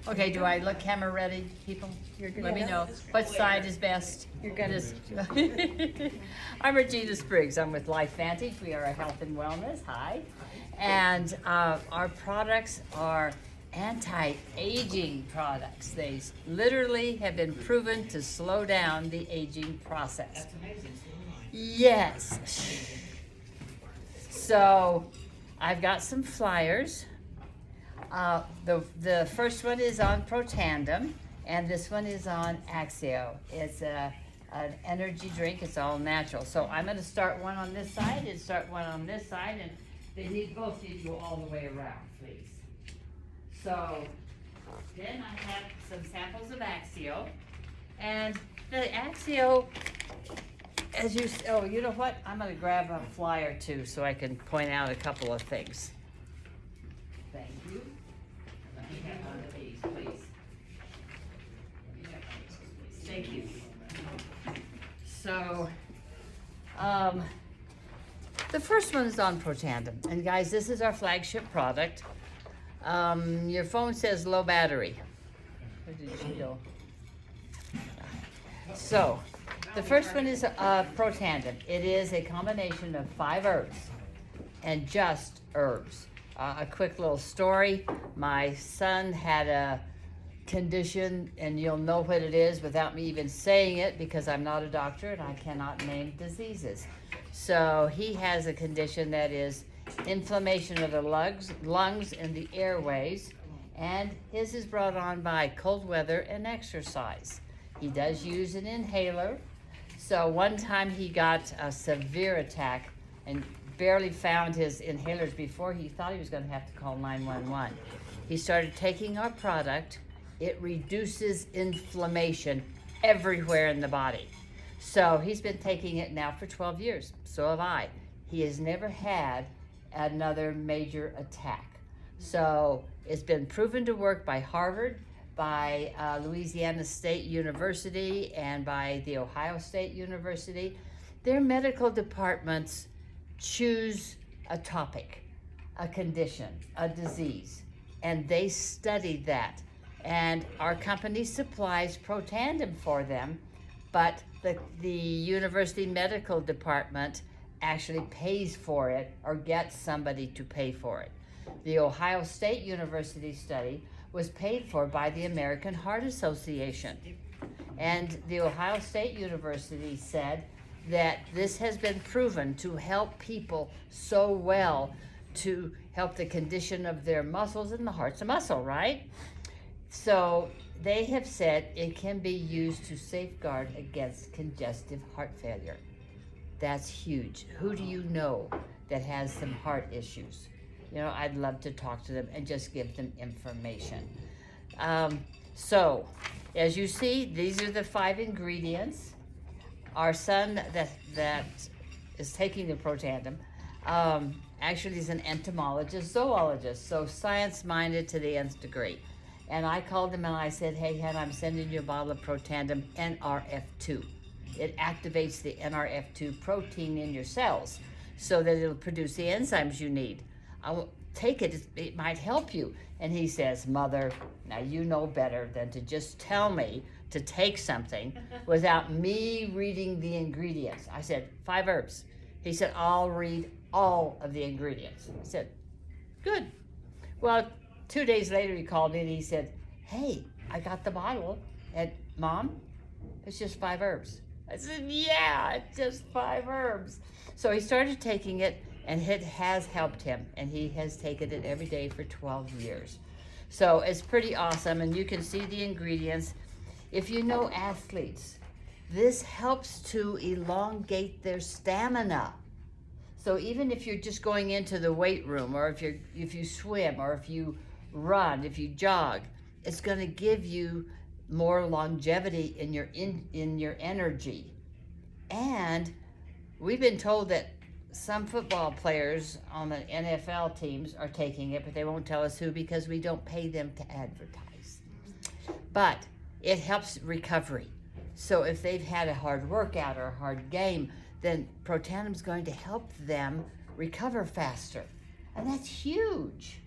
Okay, do I look camera ready, people? You're good. Let me know what side is best. You're good. I'm Regina Spriggs. I'm with Life Vantage. We are a health and wellness. Hi. And our products are anti-aging products. They literally have been proven to slow down the aging process. That's amazing. Yes. So I've got some flyers. The first one is on Protandim, and this one is on Axio. It's an energy drink. It's all natural. So I'm going to start one on this side and start one on this side, and both need to go all the way around, please. So then I have some samples of Axio, and the Axio, you know what? I'm going to grab a flyer too, so I can point out a couple of things. Thank you. Let me have one of these, please. Thank you. So, the first one is on Protandim. And guys, this is our flagship product. Your phone says low battery. Where did she go? So, the first one is Protandim. It is a combination of 5 herbs and just herbs. A quick little story. My son had a condition, and you'll know what it is without me even saying it because I'm not a doctor and I cannot name diseases. So he has a condition that is inflammation of the lungs and the airways, and his is brought on by cold weather and exercise. He does use an inhaler. So one time he got a severe attack and barely found his inhalers before he thought he was going to have to call 911. He started taking our product. It reduces inflammation everywhere in the body. So he's been taking it now for 12 years. So have I. He has never had another major attack. So it's been proven to work by Harvard, by Louisiana State University, and by the Ohio State University. Their medical departments choose a topic, a condition, a disease, and they study that. And our company supplies Protandim for them, but the university medical department actually pays for it or gets somebody to pay for it. The Ohio State University study was paid for by the American Heart Association. And the Ohio State University said that this has been proven to help people so well, to help the condition of their muscles, and the heart's a muscle, right? So they have said it can be used to safeguard against congestive heart failure. That's huge. Who do you know that has some heart issues? You know, I'd love to talk to them and just give them information. So, as you see, these are the 5 ingredients. Our son that is taking the Protandim actually is an entomologist, zoologist, so science-minded to the nth degree. And I called him and I said, hey, Hen, I'm sending you a bottle of Protandim NRF2. It activates the NRF2 protein in your cells so that it'll produce the enzymes you need. I will take it, it might help you. And he says, Mother, now you know better than to just tell me to take something without me reading the ingredients. I said, 5 herbs. He said, I'll read all of the ingredients. I said, good. Well, 2 days later he called me and he said, hey, I got the bottle. And Mom, it's just 5 herbs. I said, yeah, it's just 5 herbs. So he started taking it, and it has helped him, and he has taken it every day for 12 years. So it's pretty awesome, and you can see the ingredients. If you know athletes, this helps to elongate their stamina. So even if you're just going into the weight room, or if you swim, or if you run, if you jog, it's going to give you more longevity in your energy. And we've been told that some football players on the NFL teams are taking it, but they won't tell us who because we don't pay them to advertise. But it helps recovery. So if they've had a hard workout or a hard game, then Protandim is going to help them recover faster. And that's huge.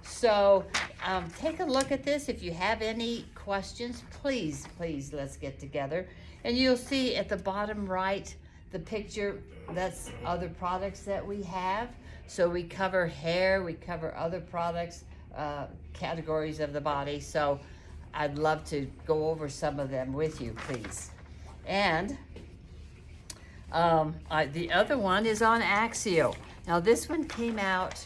So take a look at this. If you have any questions, please, let's get together. And you'll see at the bottom right, the picture, that's other products that we have. So we cover hair, we cover other products, categories of the body. So I'd love to go over some of them with you, please. And the other one is on Axio. Now this one came out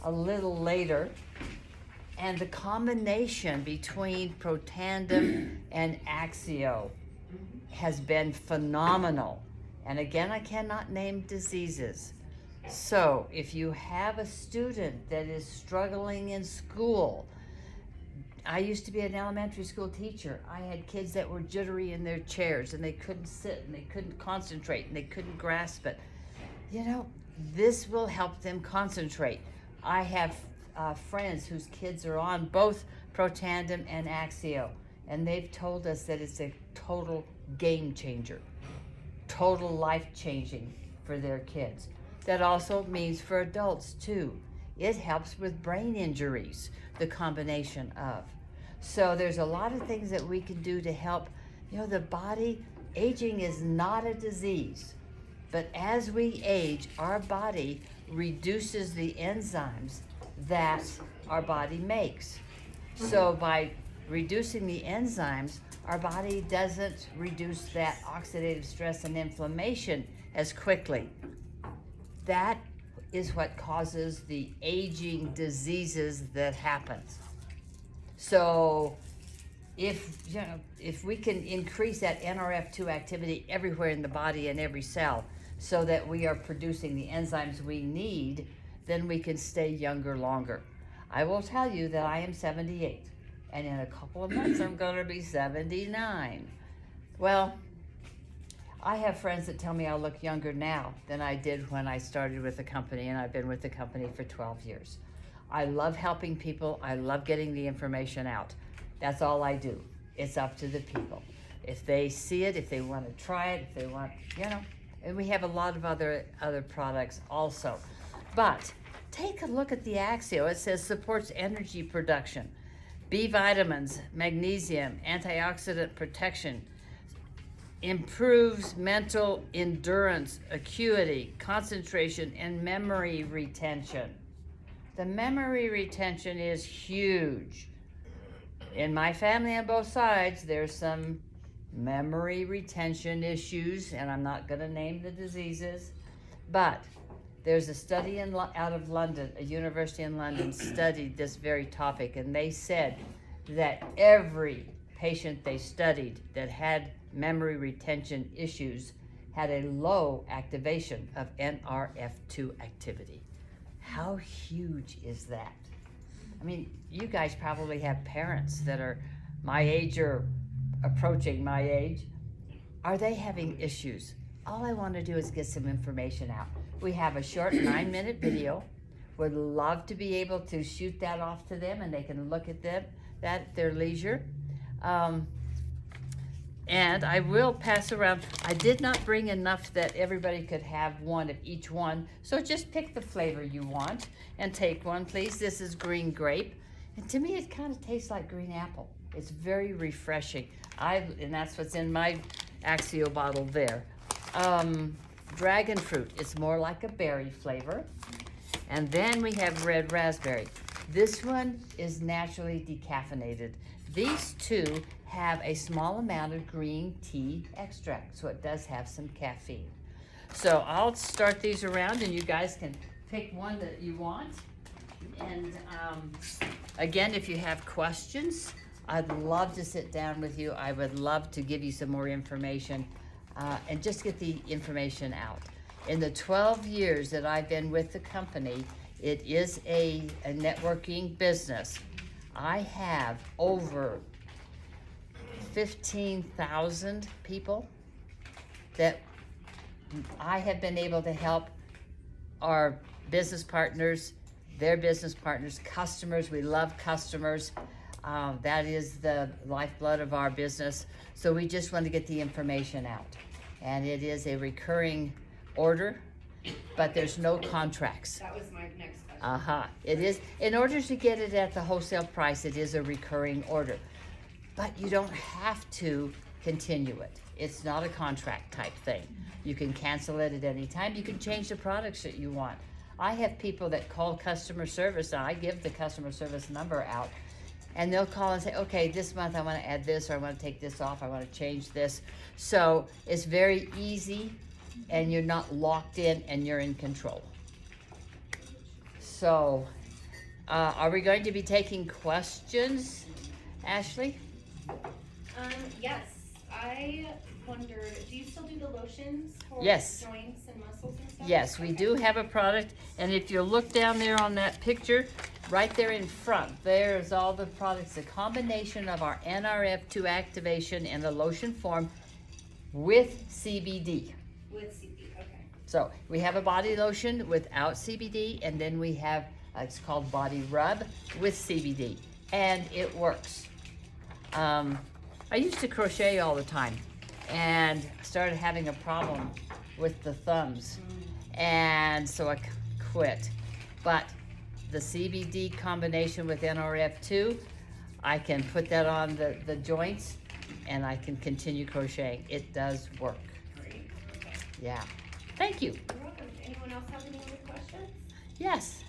a little later, and the combination between Protandim and Axio has been phenomenal. And again, I cannot name diseases. So if you have a student that is struggling in school, I used to be an elementary school teacher. I had kids that were jittery in their chairs and they couldn't sit and they couldn't concentrate and they couldn't grasp it. You know, this will help them concentrate. I have friends whose kids are on both Protandim and Axio, and they've told us that it's a total game changer, total life changing for their kids. That also means for adults too. It helps with brain injuries, the combination of. So there's a lot of things that we can do to help. You know, the body, aging is not a disease, but as we age, our body reduces the enzymes that our body makes. So by reducing the enzymes, our body doesn't reduce that oxidative stress and inflammation as quickly. That is what causes the aging diseases that happens. So if we can increase that NRF2 activity everywhere in the body and every cell so that we are producing the enzymes we need, then we can stay younger longer. I will tell you that I am 78, and in a couple of months I'm going to be 79. Well, I have friends that tell me I look younger now than I did when I started with the company, and I've been with the company for 12 years. I love helping people. I love getting the information out. That's all I do. It's up to the people. If they see it, if they want to try it, if they want, and we have a lot of other products also. But take a look at the Axio. It says supports energy production, B vitamins, magnesium, antioxidant protection, improves mental endurance, acuity, concentration, and memory retention. The memory retention is huge. In my family on both sides, there's some memory retention issues, and I'm not going to name the diseases, but there's a study out of London, a university in London studied this very topic, and they said that every patient they studied that had memory retention issues had a low activation of NRF2 activity. How huge is that? I mean, you guys probably have parents that are my age or approaching my age. Are they having issues? All I want to do is get some information out. We have a short 9-minute video. Would love to be able to shoot that off to them and they can look at that at their leisure. And I will pass around. I did not bring enough that everybody could have one of each one. So just pick the flavor you want and take one, please. This is green grape. And to me, it kind of tastes like green apple. It's very refreshing. And that's what's in my Axio bottle there. Dragon fruit. It's more like a berry flavor. And then we have red raspberry. This one is naturally decaffeinated. These two have a small amount of green tea extract, so it does have some caffeine. So I'll start these around and you guys can pick one that you want. And again, if you have questions, I'd love to sit down with you. I would love to give you some more information and just get the information out. In the 12 years that I've been with the company, it is a networking business. I have over 15,000 people that I have been able to help, our business partners, their business partners, customers. We love customers. That is the lifeblood of our business. So we just want to get the information out. And it is a recurring order, but there's no contracts. That was my next question. It is, in order to get it at the wholesale price, it is a recurring order. But you don't have to continue it. It's not a contract type thing. You can cancel it at any time. You can change the products that you want. I have people that call customer service, and I give the customer service number out, and they'll call and say, okay, this month I want to add this, or I want to take this off, I want to change this. So it's very easy, and you're not locked in, and you're in control. So, are we going to be taking questions, Ashley? Yes. I wondered, do you still do the lotions for Yes. joints and muscles and stuff? Yes, we do have a product, and if you look down there on that picture, right there in front, there's all the products, a combination of our NRF2 activation in the lotion form with CBD. With CBD, okay. So we have a body lotion without CBD, and then we have, it's called Body Rub with CBD, and it works. I used to crochet all the time, and started having a problem with the thumbs, and so I quit. But the CBD combination with NRF2, I can put that on the joints, and I can continue crocheting. It does work. Great. Okay. Yeah. Thank you. You're welcome. Anyone else have any other questions? Yes.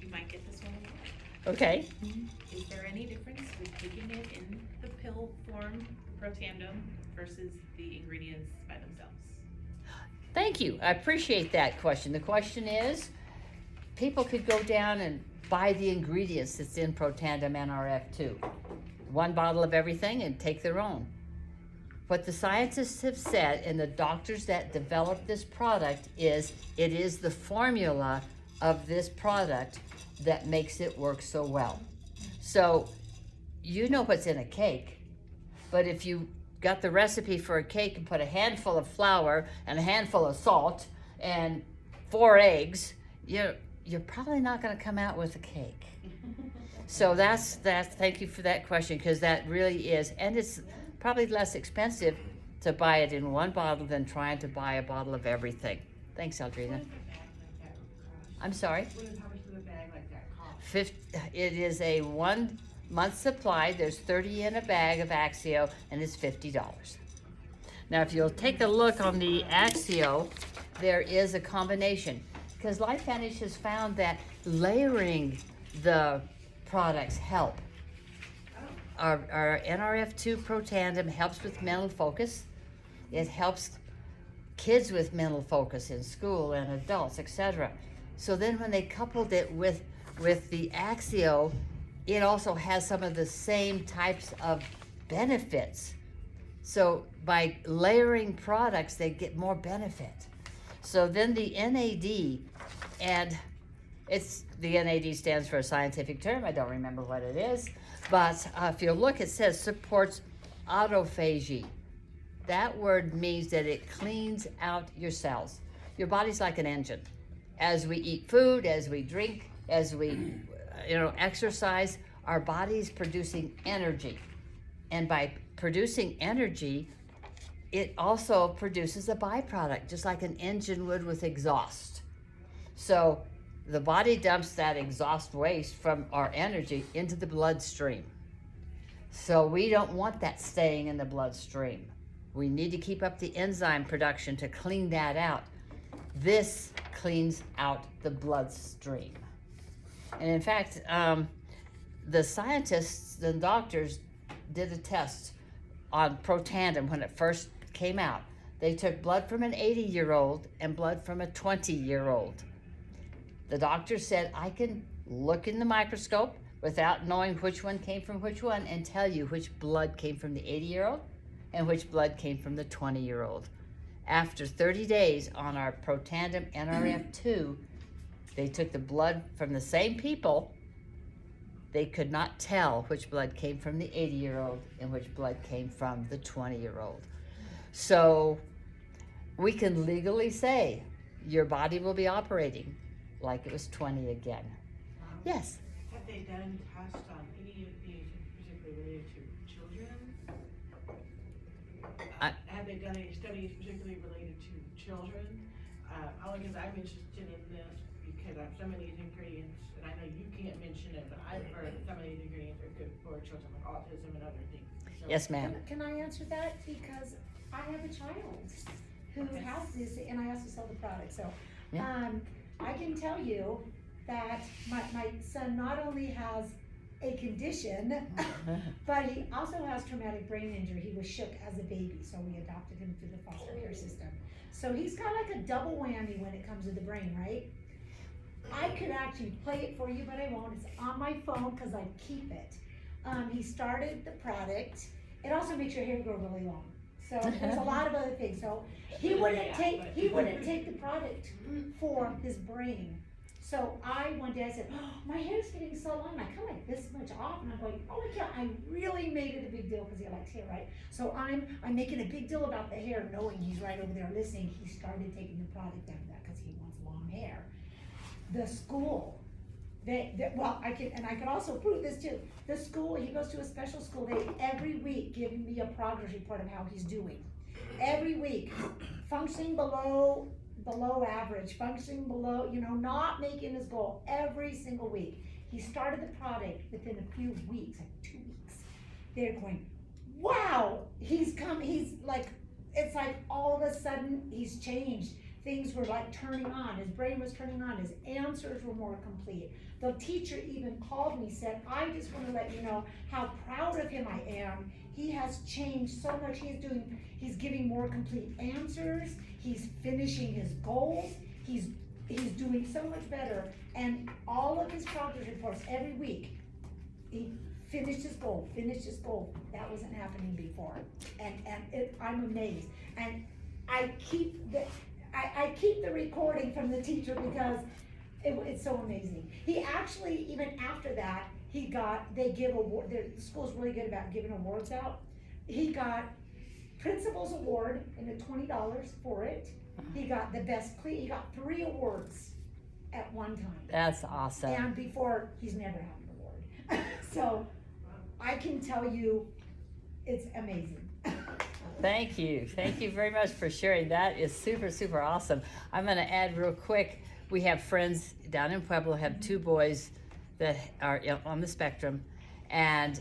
You might get this one wrong. Okay. Is there any difference with taking it in the pill form, Protandim, versus the ingredients by themselves? Thank you. I appreciate that question. The question is, people could go down and buy the ingredients that's in Protandim NRF2. One bottle of everything and take their own. What the scientists have said and the doctors that developed this product is, it is the formula of this product that makes it work so well. So, you know what's in a cake, but if you got the recipe for a cake and put a handful of flour and a handful of salt and 4 eggs, you're probably not going to come out with a cake. So that's thank you for that question, because that really is, and it's probably less expensive to buy it in one bottle than trying to buy a bottle of everything. Thanks, Aldrina. I'm sorry? How much does a bag like that cost? It is a 1 month supply. There's 30 in a bag of Axio, and it's $50. Now, if you'll take a look on the Axio, there is a combination, because LifeVantage has found that layering the products help. Our NRF2 Protandim helps with mental focus. It helps kids with mental focus in school and adults, etc. So then when they coupled it with the Axio, it also has some of the same types of benefits. So by layering products, they get more benefit. So then the NAD, and the NAD stands for a scientific term, I don't remember what it is, but if you look, it says supports autophagy. That word means that it cleans out your cells. Your body's like an engine. As we eat food, as we drink, as we exercise, our body's producing energy. And by producing energy, it also produces a byproduct, just like an engine would with exhaust. So the body dumps that exhaust waste from our energy into the bloodstream. So we don't want that staying in the bloodstream. We need to keep up the enzyme production to clean that out. This cleans out the bloodstream. And in fact, the scientists and doctors did a test on Protandim when it first came out. They took blood from an 80-year-old and blood from a 20-year-old. The doctor said, I can look in the microscope without knowing which one came from which one and tell you which blood came from the 80-year-old and which blood came from the 20-year-old. After 30 days on our Protandim NRF2, they took the blood from the same people. They could not tell which blood came from the 80-year-old and which blood came from the 20-year-old. So we can legally say your body will be operating like it was 20 again. Yes? Have they done tests on any of these particularly related to children? Have they done any studies particularly related to children? Only because I'm interested in this because some of these ingredients, and I know you can't mention it, but I've heard some of these ingredients are good for children with autism and other things. So- Yes, ma'am. Can I answer that? Because I have a child who Okay. has this, and I also sell the product, so. Yeah. I can tell you that my son not only has a condition, but he also has traumatic brain injury. He was shook as a baby, so we adopted him through the foster care system. So he's got like a double whammy when it comes to the brain, right? I could actually play it for you, but I won't. It's on my phone because I keep it. He started the product. It also makes your hair grow really long. So there's a lot of other things. So he wouldn't take the product for his brain. So one day I said, oh, my hair's getting so long, I come like this much off, and I'm going, oh my God, I really made it a big deal because he likes hair, right? So I'm making a big deal about the hair, knowing he's right over there listening. He started taking the product after that because he wants long hair. The school, I can also prove this too. The school, he goes to a special school, they every week give me a progress report of how he's doing. Every week, functioning below average, functioning below, not making his goal every single week. He started the product within a few weeks, like 2 weeks. They're going, wow, he's like, it's like all of a sudden he's changed. Things were like turning on, his brain was turning on, his answers were more complete. The teacher even called me, said, I just want to let you know how proud of him I am. He has changed so much. He's giving more complete answers. He's finishing his goals. He's doing so much better. And all of his progress reports every week, he finished his goal. That wasn't happening before. I'm amazed. And I keep the recording from the teacher because it's so amazing. He actually, even after that, they give award, the school's really good about giving awards out. He got principal's award and $20 for it. He got the best he got 3 awards at one time. That's awesome. And before, he's never had an award. So I can tell you, it's amazing. Thank you. Thank you very much for sharing. That is super, super awesome. I'm going to add real quick. We have friends down in Pueblo, have 2 boys that are on the spectrum. And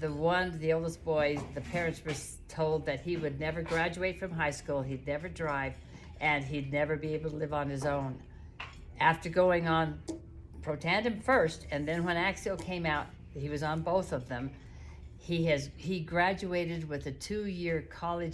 the oldest boy, the parents were told that he would never graduate from high school, he'd never drive, and he'd never be able to live on his own. After going on Protandim first, and then when Axial came out, he was on both of them. He graduated with a 2-year college